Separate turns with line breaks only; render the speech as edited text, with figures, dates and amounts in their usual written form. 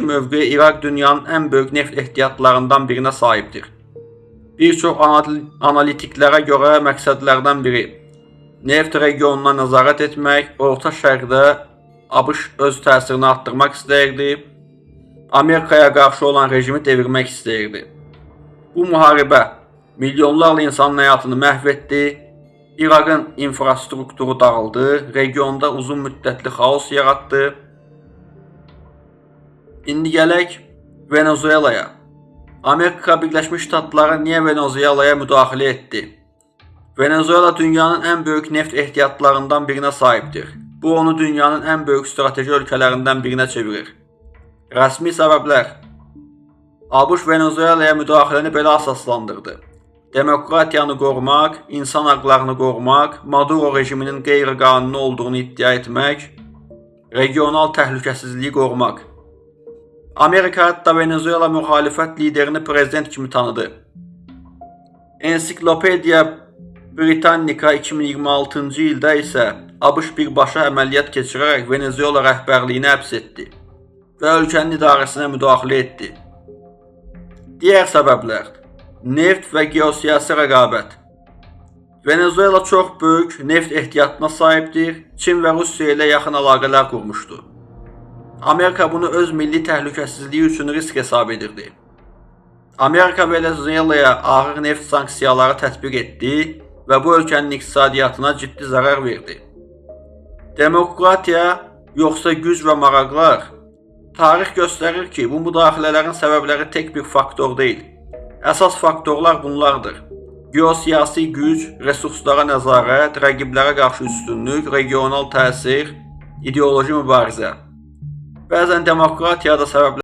mövqeyi İraq dünyanın ən böyük neft ehtiyatlarından birinə sahibdir. Bir çox analitiklərə görə məqsədlərdən biri neft regionuna nəzarət etmək, Orta Şərqdə ABŞ öz təsirini arttırmaq istəyirdi, Amerikaya qarşı olan rejimi devirmək istəyirdi. Bu müharibə milyonlarla insanın həyatını məhv etdi, İraqın infrastrukturu dağıldı, regionda uzun müddətli xaos yaratdı. İndi gələk Venezuelaya. Amerika Birləşmiş Ştatları niyə Venezuelaya müdaxilə etdi? Venezuela dünyanın ən böyük neft ehtiyatlarından birinə sahibdir. Bu onu dünyanın ən böyük strateji ölkələrindən birinə çevirir. Rəsmi səbəblər: ABŞ Venezuelaya müdaxiləni belə əsaslandırdı: demokratiyanı qorumaq, insan haqlarını qorumaq, Maduro rejiminin qeyri-qanuni olduğunu iddia etmək, regional təhlükəsizliyi qorumaq. Amerika hətta Venezuela müxalifət liderini prezident kimi tanıdı. Ensiklopediya Britannica 2026-cı ildə isə ABŞ birbaşa əməliyyat keçirərək Venezuela rəhbərliyini həbs etdi və ölkənin idarəsinə müdaxilə etdi. Digər səbəblər: neft və geosiyasi rəqabət. Venezuela çox böyük neft ehtiyatına sahibdir, Çin və Rusiya ilə yaxın əlaqələr qurmuşdu. Amerika bunu öz milli təhlükəsizliyi üçün risk hesab edirdi. Amerika Venezuelaya ağır neft sanksiyaları tətbiq etdi və bu ölkənin iqtisadiyyatına ciddi zərər verdi. Demokratiya yoxsa güc və maraqlar? Tarix göstərir ki, bu müdaxilələrin səbəbləri tək bir faktor deyil. Əsas faktorlar bunlardır: geosiyasi güc, resurslara nəzarət, rəqiblərə qarşı üstünlük, regional təsir, ideoloji mübarizə. Bəzən demokratiya da səbəblər